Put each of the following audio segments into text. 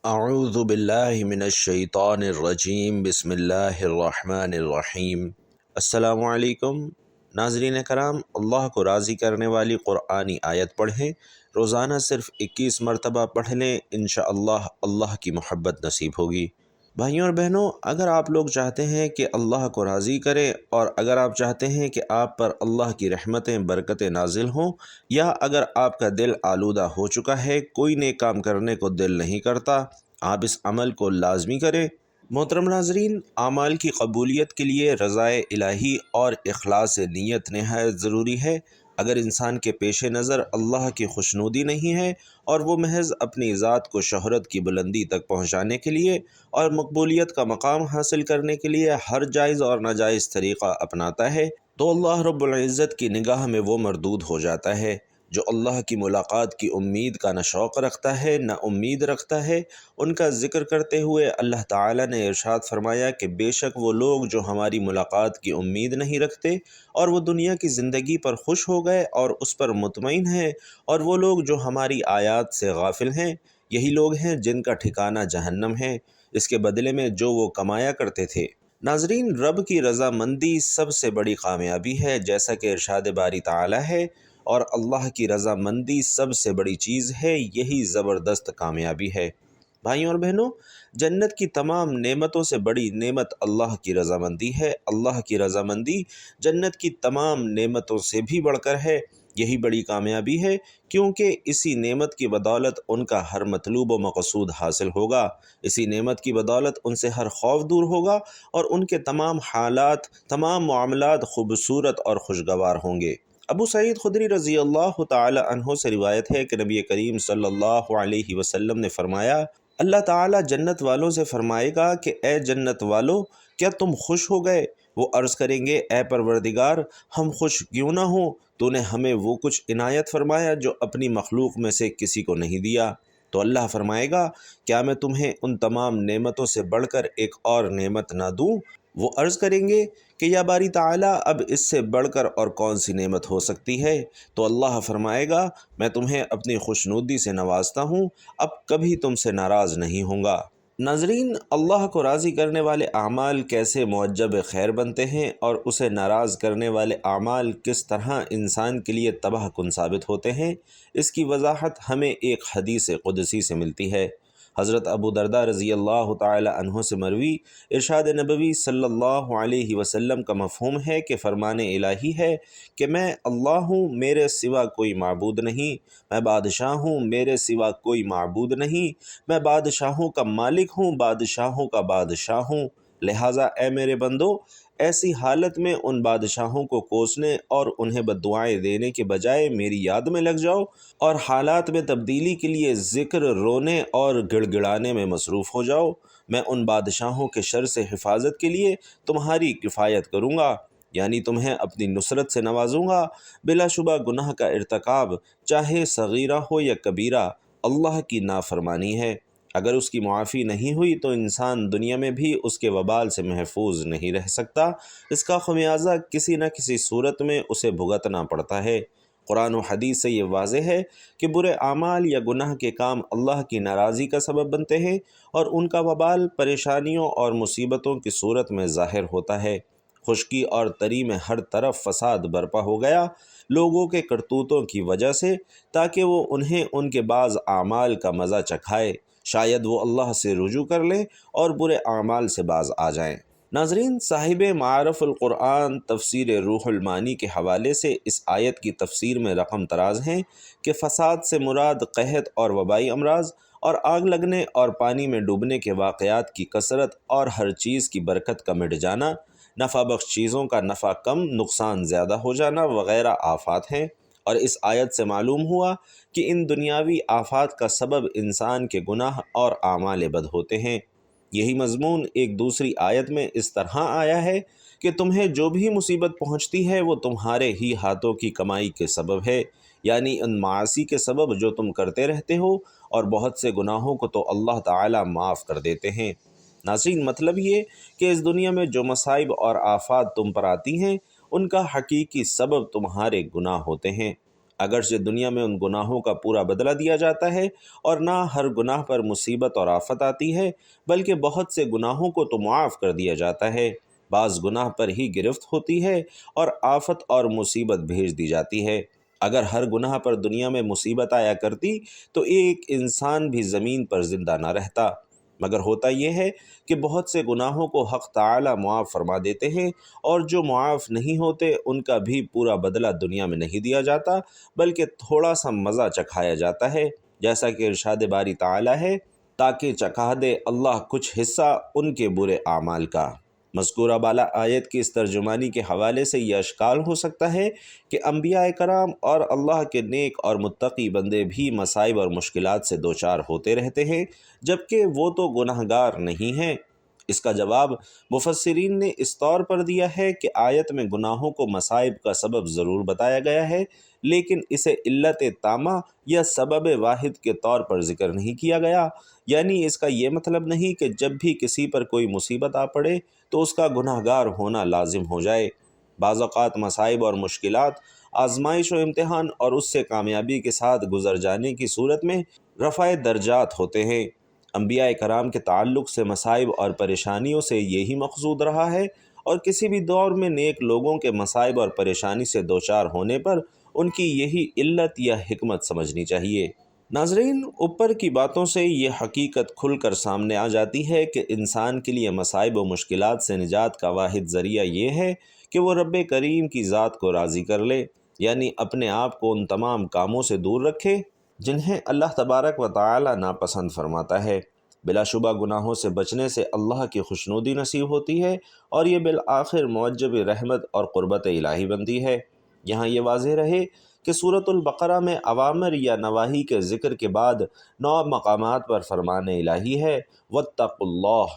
اعوذ باللہ من الشیطان الرجیم بسم اللہ الرحمن الرحیم۔ السلام علیکم ناظرین کرام، اللہ کو راضی کرنے والی قرآنی آیت پڑھیں، روزانہ صرف 21 مرتبہ پڑھ لیں، انشاءاللہ اللہ کی محبت نصیب ہوگی۔ بھائیوں اور بہنوں، اگر آپ لوگ چاہتے ہیں کہ اللہ کو راضی کریں، اور اگر آپ چاہتے ہیں کہ آپ پر اللہ کی رحمتیں برکتیں نازل ہوں، یا اگر آپ کا دل آلودہ ہو چکا ہے، کوئی نیک کام کرنے کو دل نہیں کرتا، آپ اس عمل کو لازمی کریں۔ محترم ناظرین، اعمال کی قبولیت کے لیے رضائے الہی اور اخلاص نیت نہایت ضروری ہے۔ اگر انسان کے پیش نظر اللہ کی خوشنودی نہیں ہے اور وہ محض اپنی ذات کو شہرت کی بلندی تک پہنچانے کے لیے اور مقبولیت کا مقام حاصل کرنے کے لیے ہر جائز اور ناجائز طریقہ اپناتا ہے، تو اللہ رب العزت کی نگاہ میں وہ مردود ہو جاتا ہے۔ جو اللہ کی ملاقات کی امید کا نہ شوق رکھتا ہے نہ امید رکھتا ہے، ان کا ذکر کرتے ہوئے اللہ تعالیٰ نے ارشاد فرمایا کہ بے شک وہ لوگ جو ہماری ملاقات کی امید نہیں رکھتے اور وہ دنیا کی زندگی پر خوش ہو گئے اور اس پر مطمئن ہیں، اور وہ لوگ جو ہماری آیات سے غافل ہیں، یہی لوگ ہیں جن کا ٹھکانہ جہنم ہے، اس کے بدلے میں جو وہ کمایا کرتے تھے۔ ناظرین، رب کی رضامندی سب سے بڑی کامیابی ہے، جیسا کہ ارشاد باری تعالیٰ ہے، اور اللہ کی رضامندی سب سے بڑی چیز ہے، یہی زبردست کامیابی ہے۔ بھائیوں اور بہنوں، جنت کی تمام نعمتوں سے بڑی نعمت اللہ کی رضامندی ہے۔ اللہ کی رضامندی جنت کی تمام نعمتوں سے بھی بڑھ کر ہے، یہی بڑی کامیابی ہے، کیونکہ اسی نعمت کی بدولت ان کا ہر مطلوب و مقصود حاصل ہوگا، اسی نعمت کی بدولت ان سے ہر خوف دور ہوگا، اور ان کے تمام حالات، تمام معاملات خوبصورت اور خوشگوار ہوں گے۔ ابو سعید خدری رضی اللہ تعالی عنہ سے روایت ہے کہ نبی کریم صلی اللہ علیہ وسلم نے فرمایا، اللہ تعالیٰ جنت والوں سے فرمائے گا کہ اے جنت والو، کیا تم خوش ہو گئے؟ وہ عرض کریں گے، اے پروردگار، ہم خوش کیوں نہ ہوں، تو نے ہمیں وہ کچھ عنایت فرمایا جو اپنی مخلوق میں سے کسی کو نہیں دیا۔ تو اللہ فرمائے گا، کیا میں تمہیں ان تمام نعمتوں سے بڑھ کر ایک اور نعمت نہ دوں؟ وہ عرض کریں گے کہ یا باری تعالیٰ، اب اس سے بڑھ کر اور کون سی نعمت ہو سکتی ہے؟ تو اللہ فرمائے گا، میں تمہیں اپنی خوشنودی سے نوازتا ہوں، اب کبھی تم سے ناراض نہیں ہوں گا۔ ناظرین، اللہ کو راضی کرنے والے اعمال کیسے موجب خیر بنتے ہیں، اور اسے ناراض کرنے والے اعمال کس طرح انسان کے لیے تباہ کن ثابت ہوتے ہیں، اس کی وضاحت ہمیں ایک حدیث قدسی سے ملتی ہے۔ حضرت ابو درداء رضی اللہ تعالی عنہ سے مروی ارشاد نبوی صلی اللہ علیہ وسلم کا مفہوم ہے کہ فرمان الہی ہے کہ میں اللہ ہوں، میرے سوا کوئی معبود نہیں، میں بادشاہ ہوں، میرے سوا کوئی معبود نہیں، میں بادشاہوں کا مالک ہوں، بادشاہوں کا بادشاہ ہوں، لہٰذا اے میرے بندو، ایسی حالت میں ان بادشاہوں کو کوسنے اور انہیں بددعائیں دینے کے بجائے میری یاد میں لگ جاؤ، اور حالات میں تبدیلی کے لیے ذکر، رونے اور گڑ گڑانے میں مصروف ہو جاؤ۔ میں ان بادشاہوں کے شر سے حفاظت کے لیے تمہاری کفایت کروں گا، یعنی تمہیں اپنی نصرت سے نوازوں گا۔ بلا شبہ گناہ کا ارتکاب، چاہے صغیرہ ہو یا کبیرہ، اللہ کی نافرمانی ہے۔ اگر اس کی معافی نہیں ہوئی تو انسان دنیا میں بھی اس کے وبال سے محفوظ نہیں رہ سکتا، اس کا خمیازہ کسی نہ کسی صورت میں اسے بھگتنا پڑتا ہے۔ قرآن و حدیث سے یہ واضح ہے کہ برے اعمال یا گناہ کے کام اللہ کی ناراضی کا سبب بنتے ہیں، اور ان کا وبال پریشانیوں اور مصیبتوں کی صورت میں ظاہر ہوتا ہے۔ خشکی اور تری میں ہر طرف فساد برپا ہو گیا لوگوں کے کرتوتوں کی وجہ سے، تاکہ وہ انہیں ان کے بعض اعمال کا مزہ چکھائے، شاید وہ اللہ سے رجوع کر لیں اور برے اعمال سے باز آ جائیں۔ ناظرین، صاحب معارف القرآن تفسیر روح المعانی کے حوالے سے اس آیت کی تفسیر میں رقم تراز ہیں کہ فساد سے مراد قحط اور وبائی امراض اور آگ لگنے اور پانی میں ڈوبنے کے واقعات کی کثرت اور ہر چیز کی برکت کا مٹ جانا، نفع بخش چیزوں کا نفع کم، نقصان زیادہ ہو جانا وغیرہ آفات ہیں، اور اس آیت سے معلوم ہوا کہ ان دنیاوی آفات کا سبب انسان کے گناہ اور اعمال بد ہوتے ہیں۔ یہی مضمون ایک دوسری آیت میں اس طرح آیا ہے کہ تمہیں جو بھی مصیبت پہنچتی ہے وہ تمہارے ہی ہاتھوں کی کمائی کے سبب ہے، یعنی ان معاصی کے سبب جو تم کرتے رہتے ہو، اور بہت سے گناہوں کو تو اللہ تعالیٰ معاف کر دیتے ہیں۔ ناظرین، مطلب یہ کہ اس دنیا میں جو مصائب اور آفات تم پر آتی ہیں، ان کا حقیقی سبب تمہارے گناہ ہوتے ہیں۔ اگرچہ دنیا میں ان گناہوں کا پورا بدلہ دیا جاتا ہے اور نہ ہر گناہ پر مصیبت اور آفت آتی ہے، بلکہ بہت سے گناہوں کو تو معاف کر دیا جاتا ہے، بعض گناہ پر ہی گرفت ہوتی ہے اور آفت اور مصیبت بھیج دی جاتی ہے۔ اگر ہر گناہ پر دنیا میں مصیبت آیا کرتی تو ایک انسان بھی زمین پر زندہ نہ رہتا، مگر ہوتا یہ ہے کہ بہت سے گناہوں کو حق تعالی معاف فرما دیتے ہیں، اور جو معاف نہیں ہوتے ان کا بھی پورا بدلہ دنیا میں نہیں دیا جاتا، بلکہ تھوڑا سا مزہ چکھایا جاتا ہے، جیسا کہ ارشاد باری تعالی ہے، تاکہ چکھا دے اللہ کچھ حصہ ان کے برے اعمال کا۔ مذکورہ بالا آیت کی اس ترجمانی کے حوالے سے یہ اشکال ہو سکتا ہے کہ انبیاء کرام اور اللہ کے نیک اور متقی بندے بھی مصائب اور مشکلات سے دوچار ہوتے رہتے ہیں، جبکہ وہ تو گناہ گار نہیں ہیں۔ اس کا جواب مفسرین نے اس طور پر دیا ہے کہ آیت میں گناہوں کو مصائب کا سبب ضرور بتایا گیا ہے، لیکن اسے علت تامہ یا سبب واحد کے طور پر ذکر نہیں کیا گیا، یعنی اس کا یہ مطلب نہیں کہ جب بھی کسی پر کوئی مصیبت آ پڑے تو اس کا گناہ گار ہونا لازم ہو جائے۔ بعض اوقات مصائب اور مشکلات آزمائش و امتحان اور اس سے کامیابی کے ساتھ گزر جانے کی صورت میں رفع درجات ہوتے ہیں۔ انبیاء کرام کے تعلق سے مصائب اور پریشانیوں سے یہی مقصود رہا ہے، اور کسی بھی دور میں نیک لوگوں کے مصائب اور پریشانی سے دوچار ہونے پر ان کی یہی علت یا حکمت سمجھنی چاہیے۔ ناظرین، اوپر کی باتوں سے یہ حقیقت کھل کر سامنے آ جاتی ہے کہ انسان کے لیے مصائب و مشکلات سے نجات کا واحد ذریعہ یہ ہے کہ وہ رب کریم کی ذات کو راضی کر لے، یعنی اپنے آپ کو ان تمام کاموں سے دور رکھے جنہیں اللہ تبارک و تعالی ناپسند فرماتا ہے۔ بلا شبہ گناہوں سے بچنے سے اللہ کی خوشنودی نصیب ہوتی ہے، اور یہ بالآخر موجب رحمت اور قربت الہی بنتی ہے۔ یہاں یہ واضح رہے کہ سورۃ البقرہ میں اوامر یا نواہی کے ذکر کے بعد 9 مقامات پر فرمان الہی ہے واتقوا اللہ،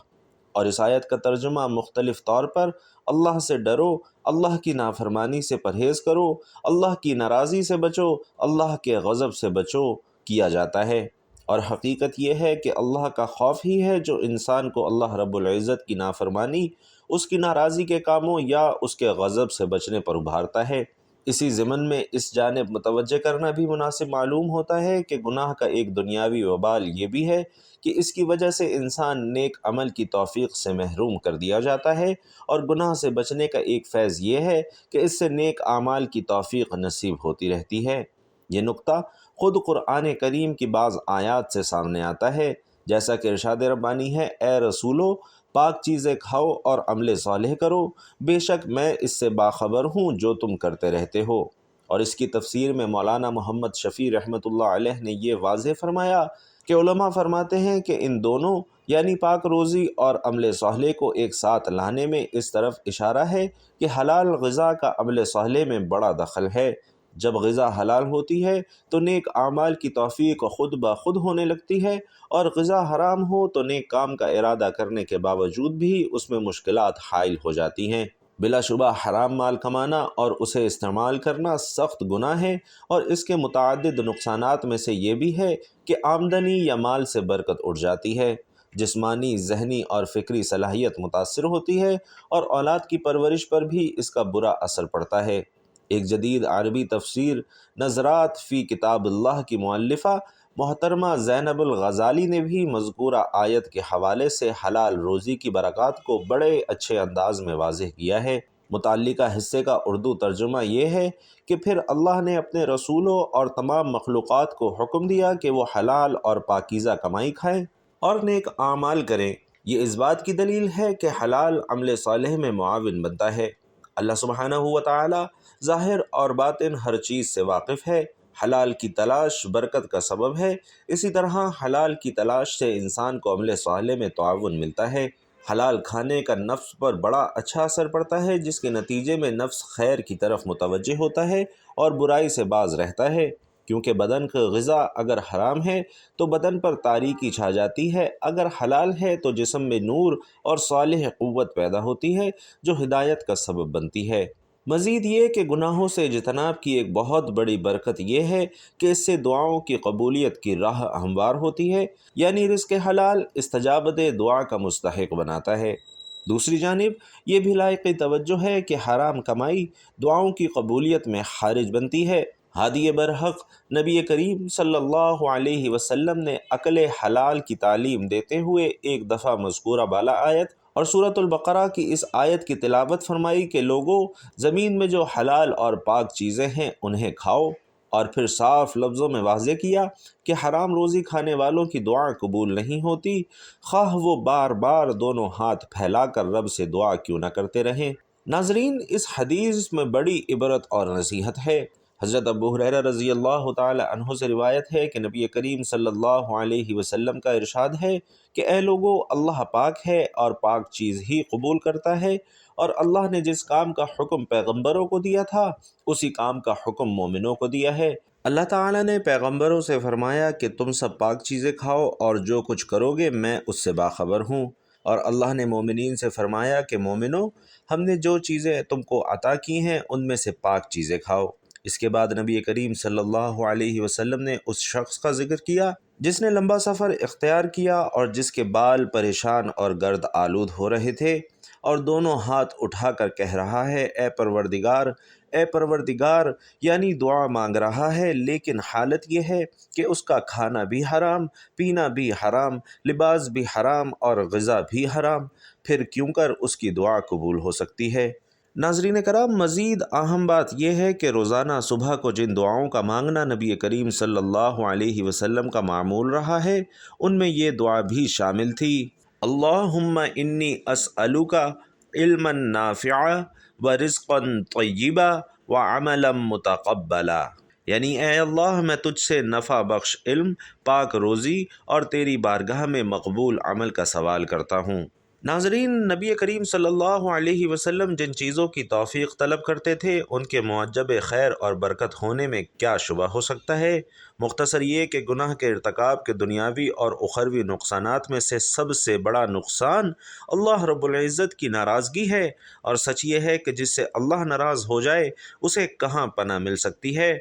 اور اس آیت کا ترجمہ مختلف طور پر اللہ سے ڈرو، اللہ کی نافرمانی سے پرہیز کرو، اللہ کی ناراضی سے بچو، اللہ کے غضب سے بچو کیا جاتا ہے، اور حقیقت یہ ہے کہ اللہ کا خوف ہی ہے جو انسان کو اللہ رب العزت کی نافرمانی، اس کی ناراضی کے کاموں یا اس کے غضب سے بچنے پر ابھارتا ہے۔ اسی ضمن میں اس جانب متوجہ کرنا بھی مناسب معلوم ہوتا ہے کہ گناہ کا ایک دنیاوی وبال یہ بھی ہے کہ اس کی وجہ سے انسان نیک عمل کی توفیق سے محروم کر دیا جاتا ہے، اور گناہ سے بچنے کا ایک فیض یہ ہے کہ اس سے نیک اعمال کی توفیق نصیب ہوتی رہتی ہے۔ یہ نقطہ خود قرآن کریم کی بعض آیات سے سامنے آتا ہے، جیسا کہ ارشاد ربانی ہے، اے رسولو، پاک چیزیں کھاؤ اور عمل صالح کرو، بے شک میں اس سے باخبر ہوں جو تم کرتے رہتے ہو۔ اور اس کی تفسیر میں مولانا محمد شفیع رحمۃ اللہ علیہ نے یہ واضح فرمایا کہ علماء فرماتے ہیں کہ ان دونوں یعنی پاک روزی اور عمل صالح کو ایک ساتھ لانے میں اس طرف اشارہ ہے کہ حلال غذا کا عمل صالح میں بڑا دخل ہے۔ جب غذا حلال ہوتی ہے تو نیک اعمال کی توفیق خود بخود ہونے لگتی ہے، اور غذا حرام ہو تو نیک کام کا ارادہ کرنے کے باوجود بھی اس میں مشکلات حائل ہو جاتی ہیں۔ بلا شبہ حرام مال کمانا اور اسے استعمال کرنا سخت گناہ ہے، اور اس کے متعدد نقصانات میں سے یہ بھی ہے کہ آمدنی یا مال سے برکت اٹھ جاتی ہے، جسمانی، ذہنی اور فکری صلاحیت متاثر ہوتی ہے، اور اولاد کی پرورش پر بھی اس کا برا اثر پڑتا ہے۔ ایک جدید عربی تفسیر نظرات فی کتاب اللہ کی مؤلفہ محترمہ زینب الغزالی نے بھی مذکورہ آیت کے حوالے سے حلال روزی کی برکات کو بڑے اچھے انداز میں واضح کیا ہے۔ متعلقہ حصے کا اردو ترجمہ یہ ہے کہ پھر اللہ نے اپنے رسولوں اور تمام مخلوقات کو حکم دیا کہ وہ حلال اور پاکیزہ کمائی کھائیں اور نیک اعمال کریں۔ یہ اس بات کی دلیل ہے کہ حلال عمل صالح میں معاون بنتا ہے۔ اللہ سبحانہ و تعالی ظاہر اور باطن ہر چیز سے واقف ہے۔ حلال کی تلاش برکت کا سبب ہے، اسی طرح حلال کی تلاش سے انسان کو عمل صالح میں تعاون ملتا ہے۔ حلال کھانے کا نفس پر بڑا اچھا اثر پڑتا ہے، جس کے نتیجے میں نفس خیر کی طرف متوجہ ہوتا ہے اور برائی سے باز رہتا ہے، کیونکہ بدن کا غذا اگر حرام ہے تو بدن پر تاریکی چھا جاتی ہے، اگر حلال ہے تو جسم میں نور اور صالح قوت پیدا ہوتی ہے جو ہدایت کا سبب بنتی ہے۔ مزید یہ کہ گناہوں سے اجتناب کی ایک بہت بڑی برکت یہ ہے کہ اس سے دعاؤں کی قبولیت کی راہ ہموار ہوتی ہے، یعنی رزق حلال استجابت دعا کا مستحق بناتا ہے۔ دوسری جانب یہ بھی لائق توجہ ہے کہ حرام کمائی دعاؤں کی قبولیت میں خارج بنتی ہے، ہادی برحق نبی کریم صلی اللہ علیہ وسلم نے عقل حلال کی تعلیم دیتے ہوئے ایک دفعہ مذکورہ بالا آیت اور سورۃ البقرہ کی اس آیت کی تلاوت فرمائی کہ لوگوں، زمین میں جو حلال اور پاک چیزیں ہیں انہیں کھاؤ، اور پھر صاف لفظوں میں واضح کیا کہ حرام روزی کھانے والوں کی دعا قبول نہیں ہوتی، خواہ وہ بار بار دونوں ہاتھ پھیلا کر رب سے دعا کیوں نہ کرتے رہیں۔ ناظرین، اس حدیث میں بڑی عبرت اور نصیحت ہے۔ حضرت ابو ہریرہ رضی اللہ تعالی عنہ سے روایت ہے کہ نبی کریم صلی اللہ علیہ وسلم کا ارشاد ہے کہ اے لوگو، اللہ پاک ہے اور پاک چیز ہی قبول کرتا ہے، اور اللہ نے جس کام کا حکم پیغمبروں کو دیا تھا اسی کام کا حکم مومنوں کو دیا ہے۔ اللہ تعالیٰ نے پیغمبروں سے فرمایا کہ تم سب پاک چیزیں کھاؤ اور جو کچھ کرو گے میں اس سے باخبر ہوں، اور اللہ نے مومنین سے فرمایا کہ مومنوں، ہم نے جو چیزیں تم کو عطا کی ہیں ان میں سے پاک چیزیں کھاؤ۔ اس کے بعد نبی کریم صلی اللہ علیہ وسلم نے اس شخص کا ذکر کیا جس نے لمبا سفر اختیار کیا اور جس کے بال پریشان اور گرد آلود ہو رہے تھے، اور دونوں ہاتھ اٹھا کر کہہ رہا ہے اے پروردگار، اے پروردگار، یعنی دعا مانگ رہا ہے، لیکن حالت یہ ہے کہ اس کا کھانا بھی حرام، پینا بھی حرام، لباس بھی حرام اور غذا بھی حرام، پھر کیوں کر اس کی دعا قبول ہو سکتی ہے؟ ناظرین کرام، مزید اہم بات یہ ہے کہ روزانہ صبح کو جن دعاؤں کا مانگنا نبی کریم صلی اللہ علیہ وسلم کا معمول رہا ہے ان میں یہ دعا بھی شامل تھی، اللہم انی اسألک علما نافعا ورزقا طیبا وعملا متقبلا، یعنی اے اللہ، میں تجھ سے نفع بخش علم، پاک روزی اور تیری بارگاہ میں مقبول عمل کا سوال کرتا ہوں۔ ناظرین، نبی کریم صلی اللہ علیہ وسلم جن چیزوں کی توفیق طلب کرتے تھے ان کے معجب خیر اور برکت ہونے میں کیا شبہ ہو سکتا ہے؟ مختصر یہ کہ گناہ کے ارتکاب کے دنیاوی اور اخروی نقصانات میں سے سب سے بڑا نقصان اللہ رب العزت کی ناراضگی ہے، اور سچ یہ ہے کہ جس سے اللہ ناراض ہو جائے اسے کہاں پناہ مل سکتی ہے۔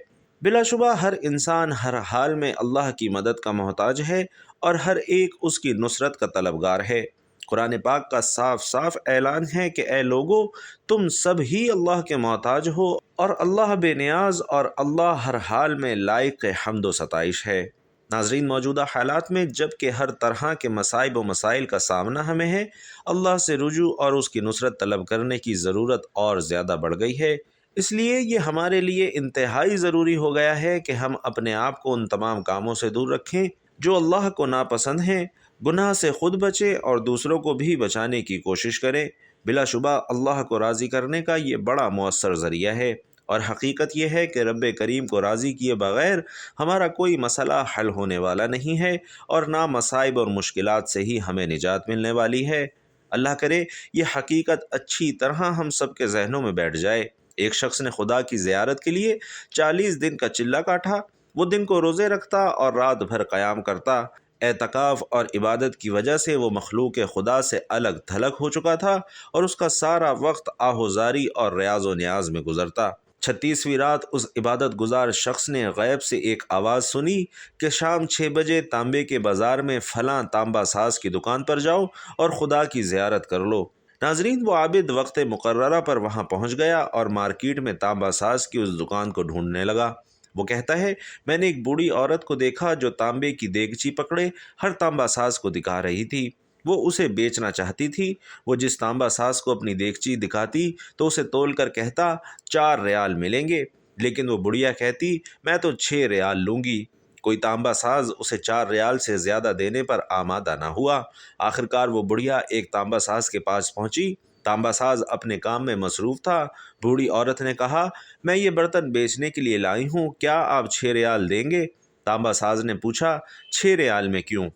بلا شبہ ہر انسان ہر حال میں اللہ کی مدد کا محتاج ہے اور ہر ایک اس کی نصرت کا طلبگار ہے۔ قرآن پاک کا صاف صاف اعلان ہے کہ اے لوگو، تم سب ہی اللہ کے محتاج ہو، اور اللہ بے نیاز اور اللہ ہر حال میں لائق حمد و ستائش ہے۔ ناظرین، موجودہ حالات میں جب کہ ہر طرح کے مصائب و مسائل کا سامنا ہمیں ہے، اللہ سے رجوع اور اس کی نصرت طلب کرنے کی ضرورت اور زیادہ بڑھ گئی ہے۔ اس لیے یہ ہمارے لیے انتہائی ضروری ہو گیا ہے کہ ہم اپنے آپ کو ان تمام کاموں سے دور رکھیں جو اللہ کو ناپسند ہیں، گناہ سے خود بچیں اور دوسروں کو بھی بچانے کی کوشش کریں۔ بلا شبہ اللہ کو راضی کرنے کا یہ بڑا مؤثر ذریعہ ہے، اور حقیقت یہ ہے کہ رب کریم کو راضی کیے بغیر ہمارا کوئی مسئلہ حل ہونے والا نہیں ہے، اور نہ مصائب اور مشکلات سے ہی ہمیں نجات ملنے والی ہے۔ اللہ کرے یہ حقیقت اچھی طرح ہم سب کے ذہنوں میں بیٹھ جائے۔ ایک شخص نے خدا کی زیارت کے لیے 40 دن کا چلہ کاٹا۔ وہ دن کو روزے رکھتا اور رات بھر قیام کرتا۔ اعتکاف اور عبادت کی وجہ سے وہ مخلوق خدا سے الگ تھلگ ہو چکا تھا، اور اس کا سارا وقت آہوزاری اور ریاض و نیاز میں گزرتا۔ 36ویں رات اس عبادت گزار شخص نے غیب سے ایک آواز سنی کہ شام 6 بجے تانبے کے بازار میں فلاں تانبا ساز کی دکان پر جاؤ اور خدا کی زیارت کر لو۔ ناظرین، وہ عابد وقت مقررہ پر وہاں پہنچ گیا اور مارکیٹ میں تانبا ساز کی اس دکان کو ڈھونڈنے لگا۔ وہ کہتا ہے، میں نے ایک بوڑھی عورت کو دیکھا جو تانبے کی دیگچی پکڑے ہر تانبا ساز کو دکھا رہی تھی۔ وہ اسے بیچنا چاہتی تھی۔ وہ جس تانبا ساز کو اپنی دیگچی دکھاتی تو اسے تول کر کہتا 4 ریال ملیں گے، لیکن وہ بڑھیا کہتی میں تو 6 ریال لوں گی۔ کوئی تانبا ساز اسے 4 ریال سے زیادہ دینے پر آمادہ نہ ہوا۔ آخرکار وہ بڑھیا ایک تانبا ساز کے پاس پہنچی۔ تانبا ساز اپنے کام میں مصروف تھا۔ بوڑھی عورت نے کہا، میں یہ برتن بیچنے کے لیے لائی ہوں، کیا آپ 6 ریال دیں گے؟ تانبا ساز نے پوچھا، 6 ریال میں کیوں؟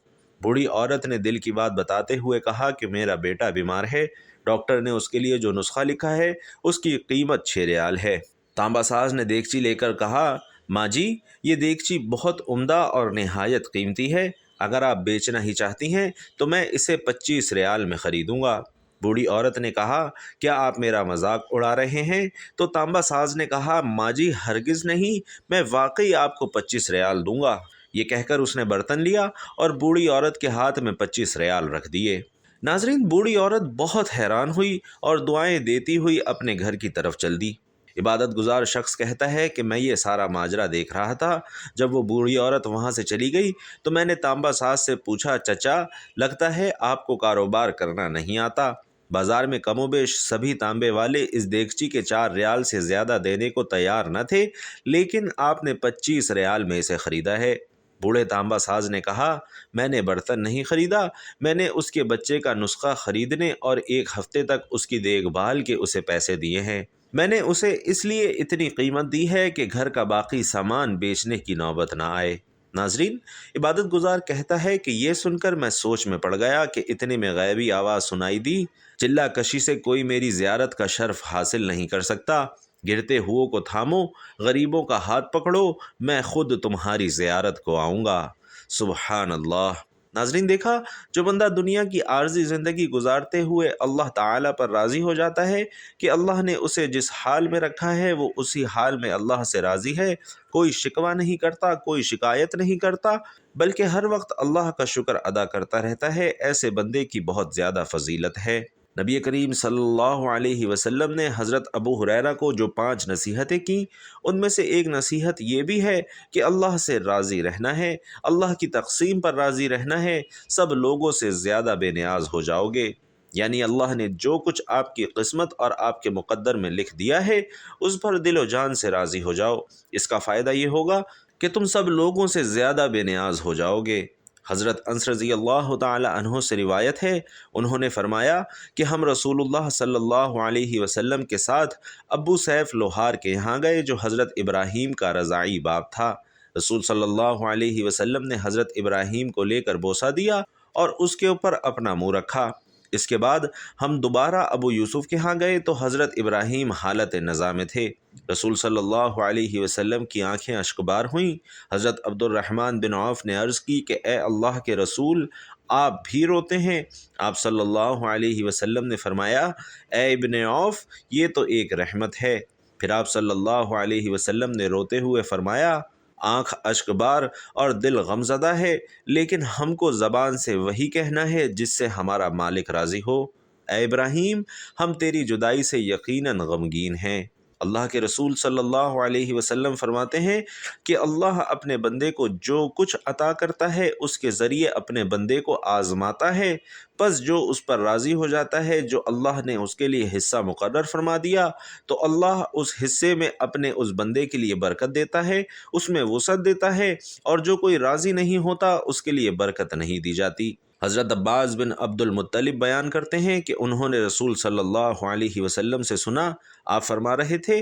بوڑھی عورت نے دل کی بات بتاتے ہوئے کہا کہ میرا بیٹا بیمار ہے، ڈاکٹر نے اس کے لیے جو نسخہ لکھا ہے اس کی قیمت 6 ریال ہے۔ تانبا ساز نے دیگچی لے کر کہا، ماں جی، یہ دیگچی بہت عمدہ اور نہایت قیمتی ہے، اگر آپ بیچنا ہی چاہتی ہیں تو میں اسے 25 ریال میں خریدوں گا۔ بوڑھی عورت نے کہا، کیا آپ میرا مذاق اڑا رہے ہیں؟ تو تانبا ساز نے کہا، ماں جی ہرگز نہیں، میں واقعی آپ کو 25 ریال دوں گا۔ یہ کہہ کر اس نے برتن لیا اور بوڑھی عورت کے ہاتھ میں 25 ریال رکھ دیے۔ ناظرین، بوڑھی عورت بہت حیران ہوئی اور دعائیں دیتی ہوئی اپنے گھر کی طرف چل دی۔ عبادت گزار شخص کہتا ہے کہ میں یہ سارا ماجرا دیکھ رہا تھا، جب وہ بوڑھی عورت وہاں سے چلی گئی تو میں نے تانبا ساز سے پوچھا، چچا لگتا ہے آپ کو کاروبار کرنا نہیں آتا؟ بازار میں کم و بیش سبھی تانبے والے اس دیگچی کے 4 ریال سے زیادہ دینے کو تیار نہ تھے، لیکن آپ نے 25 ریال میں اسے خریدا ہے۔ بوڑھے تانبا ساز نے کہا، میں نے برتن نہیں خریدا، میں نے اس کے بچے کا نسخہ خریدنے اور 1 ہفتے تک اس کی دیکھ بھال کے اسے پیسے دیے ہیں۔ میں نے اسے اس لیے اتنی قیمت دی ہے کہ گھر کا باقی سامان بیچنے کی نوبت نہ آئے۔ ناظرین، عبادت گزار کہتا ہے کہ یہ سن کر میں سوچ میں پڑ گیا کہ اتنے میں غیبی آواز سنائی دی، چلا کشی سے کوئی میری زیارت کا شرف حاصل نہیں کر سکتا، گرتے ہوئوں کو تھامو، غریبوں کا ہاتھ پکڑو، میں خود تمہاری زیارت کو آؤں گا۔ سبحان اللہ۔ ناظرین، دیکھا، جو بندہ دنیا کی عارضی زندگی گزارتے ہوئے اللہ تعالیٰ پر راضی ہو جاتا ہے کہ اللہ نے اسے جس حال میں رکھا ہے وہ اسی حال میں اللہ سے راضی ہے، کوئی شکوہ نہیں کرتا، کوئی شکایت نہیں کرتا، بلکہ ہر وقت اللہ کا شکر ادا کرتا رہتا ہے، ایسے بندے کی بہت زیادہ فضیلت ہے۔ نبی کریم صلی اللہ علیہ وسلم نے حضرت ابو ہریرہ کو جو 5 نصیحتیں کیں، ان میں سے ایک نصیحت یہ بھی ہے کہ اللہ سے راضی رہنا ہے، اللہ کی تقسیم پر راضی رہنا ہے، سب لوگوں سے زیادہ بے نیاز ہو جاؤ گے۔ یعنی اللہ نے جو کچھ آپ کی قسمت اور آپ کے مقدر میں لکھ دیا ہے اس پر دل و جان سے راضی ہو جاؤ۔ اس کا فائدہ یہ ہوگا کہ تم سب لوگوں سے زیادہ بے نیاز ہو جاؤ گے۔ حضرت انس رضی اللہ تعالی عنہ سے روایت ہے، انہوں نے فرمایا کہ ہم رسول اللہ صلی اللہ علیہ وسلم کے ساتھ ابو سیف لوہار کے یہاں گئے جو حضرت ابراہیم کا رضاعی باپ تھا۔ رسول صلی اللہ علیہ وسلم نے حضرت ابراہیم کو لے کر بوسہ دیا اور اس کے اوپر اپنا منہ رکھا۔ اس کے بعد ہم دوبارہ ابو یوسف کے ہاں گئے تو حضرت ابراہیم حالت نزا میں تھے۔ رسول صلی اللہ علیہ وسلم کی آنکھیں اشکبار ہوئیں۔ حضرت عبد الرحمن بن عوف نے عرض کی کہ اے اللہ کے رسول، آپ بھی روتے ہیں؟ آپ صلی اللہ علیہ وسلم نے فرمایا، اے ابن عوف، یہ تو ایک رحمت ہے۔ پھر آپ صلی اللہ علیہ وسلم نے روتے ہوئے فرمایا، آنکھ اشکبار اور دل غمزدہ ہے، لیکن ہم کو زبان سے وہی کہنا ہے جس سے ہمارا مالک راضی ہو۔ اے ابراہیم، ہم تیری جدائی سے یقیناً غمگین ہیں۔ اللہ کے رسول صلی اللہ علیہ وسلم فرماتے ہیں کہ اللہ اپنے بندے کو جو کچھ عطا کرتا ہے اس کے ذریعے اپنے بندے کو آزماتا ہے، پس جو اس پر راضی ہو جاتا ہے، جو اللہ نے اس کے لیے حصہ مقرر فرما دیا، تو اللہ اس حصے میں اپنے اس بندے کے لیے برکت دیتا ہے، اس میں وسعت دیتا ہے، اور جو کوئی راضی نہیں ہوتا اس کے لیے برکت نہیں دی جاتی۔ حضرت عباس بن عبد المطلب بیان کرتے ہیں کہ انہوں نے رسول صلی اللہ علیہ وسلم سے سنا، آپ فرما رہے تھے،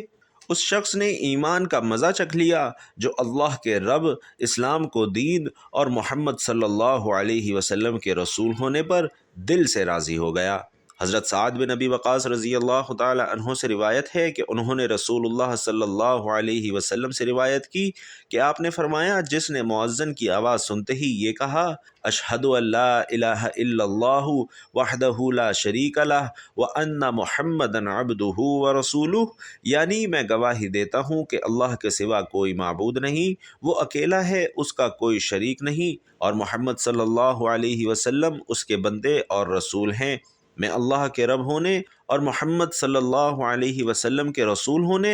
اس شخص نے ایمان کا مزہ چکھ لیا جو اللہ کے رب، اسلام کو دین اور محمد صلی اللہ علیہ وسلم کے رسول ہونے پر دل سے راضی ہو گیا۔ حضرت سعد بن ابی وقاص رضی اللہ تعالی عنہ سے روایت ہے کہ انہوں نے رسول اللہ صلی اللہ علیہ وسلم سے روایت کی کہ آپ نے فرمایا، جس نے مؤذن کی آواز سنتے ہی یہ کہا، اشہد ان لا الہ الا اللہ وحدہ لا شریک لہ وان محمدا عبدہ ورسولہ، یعنی میں گواہی دیتا ہوں کہ اللہ کے سوا کوئی معبود نہیں، وہ اکیلا ہے، اس کا کوئی شریک نہیں، اور محمد صلی اللہ علیہ وسلم اس کے بندے اور رسول ہیں۔ میں اللہ کے رب ہونے اور محمد صلی اللہ علیہ وسلم کے رسول ہونے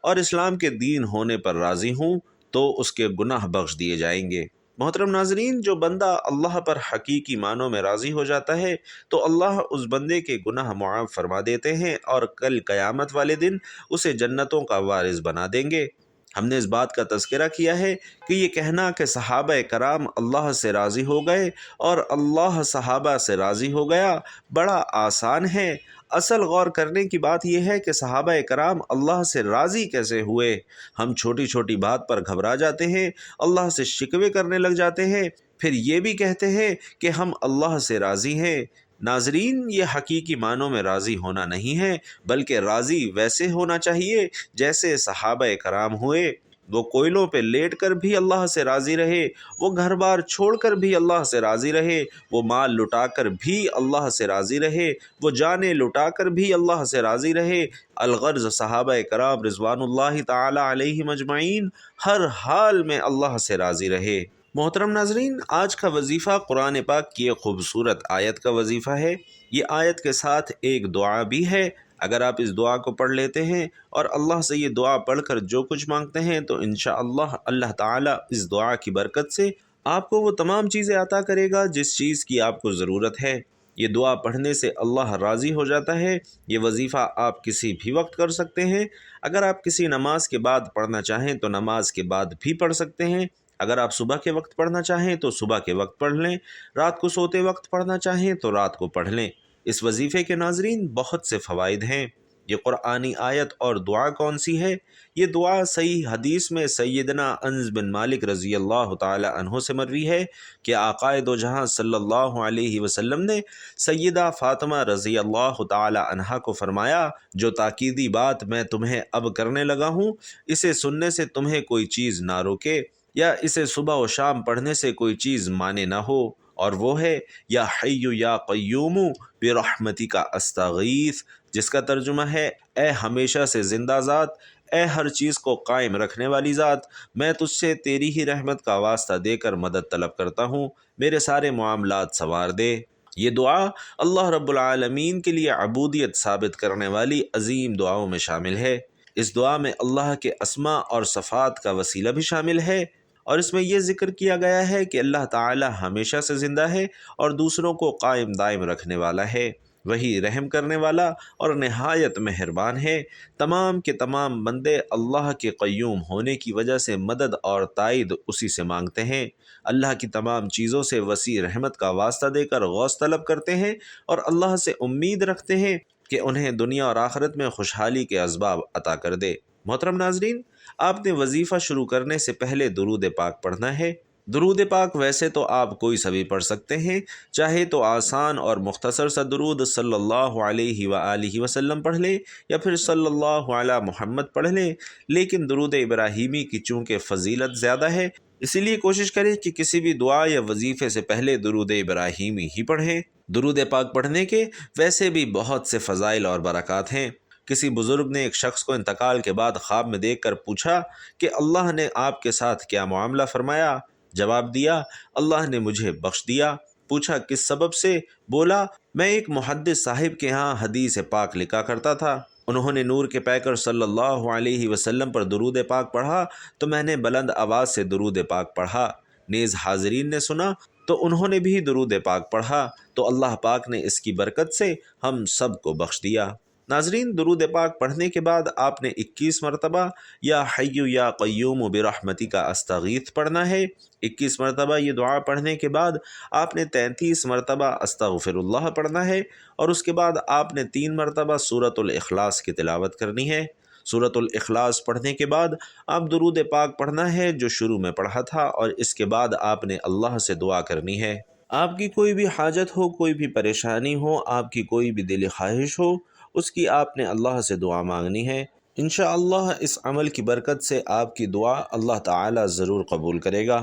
اور اسلام کے دین ہونے پر راضی ہوں، تو اس کے گناہ بخش دیے جائیں گے۔ محترم ناظرین، جو بندہ اللہ پر حقیقی معنوں میں راضی ہو جاتا ہے تو اللہ اس بندے کے گناہ معاف فرما دیتے ہیں اور کل قیامت والے دن اسے جنتوں کا وارث بنا دیں گے۔ ہم نے اس بات کا تذکرہ کیا ہے کہ یہ کہنا کہ صحابہ کرام اللہ سے راضی ہو گئے اور اللہ صحابہ سے راضی ہو گیا بڑا آسان ہے۔ اصل غور کرنے کی بات یہ ہے کہ صحابہ کرام اللہ سے راضی کیسے ہوئے؟ ہم چھوٹی چھوٹی بات پر گھبرا جاتے ہیں، اللہ سے شکوے کرنے لگ جاتے ہیں، پھر یہ بھی کہتے ہیں کہ ہم اللہ سے راضی ہیں۔ ناظرین، یہ حقیقی معنوں میں راضی ہونا نہیں ہے، بلکہ راضی ویسے ہونا چاہیے جیسے صحابہ کرام ہوئے۔ وہ کوئلوں پہ لیٹ کر بھی اللہ سے راضی رہے، وہ گھر بار چھوڑ کر بھی اللہ سے راضی رہے، وہ مال لٹا کر بھی اللہ سے راضی رہے، وہ جانیں لٹا کر بھی اللہ سے راضی رہے۔ الغرض صحابہ کرام رضوان اللہ تعالی علیہم اجمعین ہر حال میں اللہ سے راضی رہے۔ محترم ناظرین، آج کا وظیفہ قرآن پاک کی ایک خوبصورت آیت کا وظیفہ ہے۔ یہ آیت کے ساتھ ایک دعا بھی ہے۔ اگر آپ اس دعا کو پڑھ لیتے ہیں اور اللہ سے یہ دعا پڑھ کر جو کچھ مانگتے ہیں تو انشاءاللہ اللہ تعالیٰ اس دعا کی برکت سے آپ کو وہ تمام چیزیں عطا کرے گا جس چیز کی آپ کو ضرورت ہے۔ یہ دعا پڑھنے سے اللہ راضی ہو جاتا ہے۔ یہ وظیفہ آپ کسی بھی وقت کر سکتے ہیں۔ اگر آپ کسی نماز کے بعد پڑھنا چاہیں تو نماز کے بعد بھی پڑھ سکتے ہیں۔ اگر آپ صبح کے وقت پڑھنا چاہیں تو صبح کے وقت پڑھ لیں، رات کو سوتے وقت پڑھنا چاہیں تو رات کو پڑھ لیں۔ اس وظیفے کے ناظرین بہت سے فوائد ہیں۔ یہ قرآنی آیت اور دعا کون سی ہے؟ یہ دعا صحیح حدیث میں سیدنا انس بن مالک رضی اللہ تعالی عنہ سے مروی ہے کہ آقائے دو جہاں صلی اللہ علیہ وسلم نے سیدہ فاطمہ رضی اللہ تعالی عنہا کو فرمایا، جو تاکیدی بات میں تمہیں اب کرنے لگا ہوں، اسے سننے سے تمہیں کوئی چیز نہ روکے یا اسے صبح و شام پڑھنے سے کوئی چیز مانے نہ ہو، اور وہ ہے یا حی یا قیوم برحمتک استغیث، جس کا ترجمہ ہے اے ہمیشہ سے زندہ ذات، اے ہر چیز کو قائم رکھنے والی ذات، میں تجھ سے تیری ہی رحمت کا واسطہ دے کر مدد طلب کرتا ہوں، میرے سارے معاملات سنوار دے۔ یہ دعا اللہ رب العالمین کے لیے عبودیت ثابت کرنے والی عظیم دعاؤں میں شامل ہے۔ اس دعا میں اللہ کے اسماء اور صفات کا وسیلہ بھی شامل ہے، اور اس میں یہ ذکر کیا گیا ہے کہ اللہ تعالی ہمیشہ سے زندہ ہے اور دوسروں کو قائم دائم رکھنے والا ہے۔ وہی رحم کرنے والا اور نہایت مہربان ہے۔ تمام کے تمام بندے اللہ کے قیوم ہونے کی وجہ سے مدد اور تائید اسی سے مانگتے ہیں۔ اللہ کی تمام چیزوں سے وسیع رحمت کا واسطہ دے کر غوث طلب کرتے ہیں اور اللہ سے امید رکھتے ہیں کہ انہیں دنیا اور آخرت میں خوشحالی کے اسباب عطا کر دے۔ محترم ناظرین، آپ نے وظیفہ شروع کرنے سے پہلے درود پاک پڑھنا ہے۔ درود پاک ویسے تو آپ کوئی سا بھی پڑھ سکتے ہیں، چاہے تو آسان اور مختصر سا درود صلی اللہ علیہ وآلہ وسلم پڑھ لیں یا پھر صلی اللہ علی محمد پڑھ لیں، لیکن درود ابراہیمی کی چونکہ فضیلت زیادہ ہے، اسی لیے کوشش کریں کہ کسی بھی دعا یا وظیفے سے پہلے درود ابراہیمی ہی پڑھیں۔ درود پاک پڑھنے کے ویسے بھی بہت سے فضائل اور برکات ہیں۔ کسی بزرگ نے ایک شخص کو انتقال کے بعد خواب میں دیکھ کر پوچھا کہ اللہ نے آپ کے ساتھ کیا معاملہ فرمایا؟ جواب دیا، اللہ نے مجھے بخش دیا۔ پوچھا کس سبب سے؟ بولا، میں ایک محدث صاحب کے ہاں حدیث پاک لکھا کرتا تھا، انہوں نے نور کے پیکر صلی اللہ علیہ وسلم پر درود پاک پڑھا تو میں نے بلند آواز سے درود پاک پڑھا، نیز حاضرین نے سنا تو انہوں نے بھی درود پاک پڑھا، تو اللہ پاک نے اس کی برکت سے ہم سب کو بخش دیا۔ ناظرین، درود پاک پڑھنے کے بعد آپ نے 21 مرتبہ یا حی یا قیوم برحمتک استغیث پڑھنا ہے۔ 21 مرتبہ یہ دعا پڑھنے کے بعد آپ نے 33 مرتبہ استغفر اللہ پڑھنا ہے، اور اس کے بعد آپ نے 3 مرتبہ سورۃ الاخلاص کی تلاوت کرنی ہے۔ سورۃ الاخلاص پڑھنے کے بعد آپ درود پاک پڑھنا ہے جو شروع میں پڑھا تھا، اور اس کے بعد آپ نے اللہ سے دعا کرنی ہے۔ آپ کی کوئی بھی حاجت ہو، کوئی بھی پریشانی ہو، آپ کی کوئی بھی دلی خواہش ہو، اس کی آپ نے اللہ سے دعا مانگنی ہے۔ انشاءاللہ اس عمل کی برکت سے آپ کی دعا اللہ تعالی ضرور قبول کرے گا۔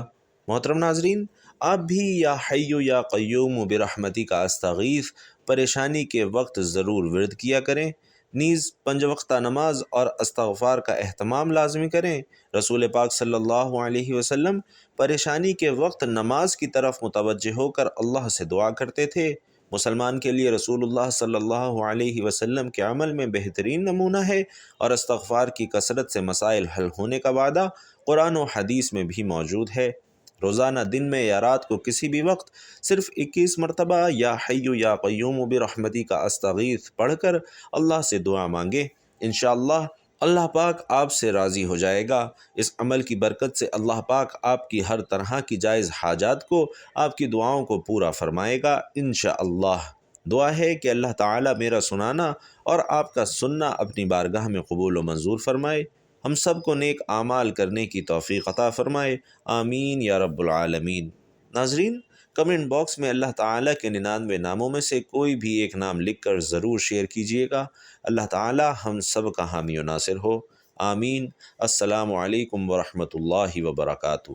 محترم ناظرین، آپ بھی یا حی یا قیوم برحمتک استغیث پریشانی کے وقت ضرور ورد کیا کریں، نیز 5 وقتہ نماز اور استغفار کا اہتمام لازمی کریں۔ رسول پاک صلی اللہ علیہ وسلم پریشانی کے وقت نماز کی طرف متوجہ ہو کر اللہ سے دعا کرتے تھے۔ مسلمان کے لیے رسول اللہ صلی اللہ علیہ وسلم کے عمل میں بہترین نمونہ ہے، اور استغفار کی کثرت سے مسائل حل ہونے کا وعدہ قرآن و حدیث میں بھی موجود ہے۔ روزانہ دن میں یا رات کو کسی بھی وقت صرف 21 مرتبہ یا حی یا قیوم برحمتک استغیث پڑھ کر اللہ سے دعا مانگے، انشاءاللہ اللہ پاک آپ سے راضی ہو جائے گا۔ اس عمل کی برکت سے اللہ پاک آپ کی ہر طرح کی جائز حاجات کو، آپ کی دعاؤں کو پورا فرمائے گا انشاءاللہ۔ دعا ہے کہ اللہ تعالی میرا سنانا اور آپ کا سننا اپنی بارگاہ میں قبول و منظور فرمائے، ہم سب کو نیک اعمال کرنے کی توفیق عطا فرمائے، آمین یا رب العالمین۔ ناظرین، کمنٹ باکس میں اللہ تعالیٰ کے 99 ناموں میں سے کوئی بھی ایک نام لکھ کر ضرور شیئر کیجیے گا۔ اللہ تعالیٰ ہم سب کا حامی و ناصر ہو، آمین۔ السلام علیکم ورحمۃ اللہ وبرکاتہ۔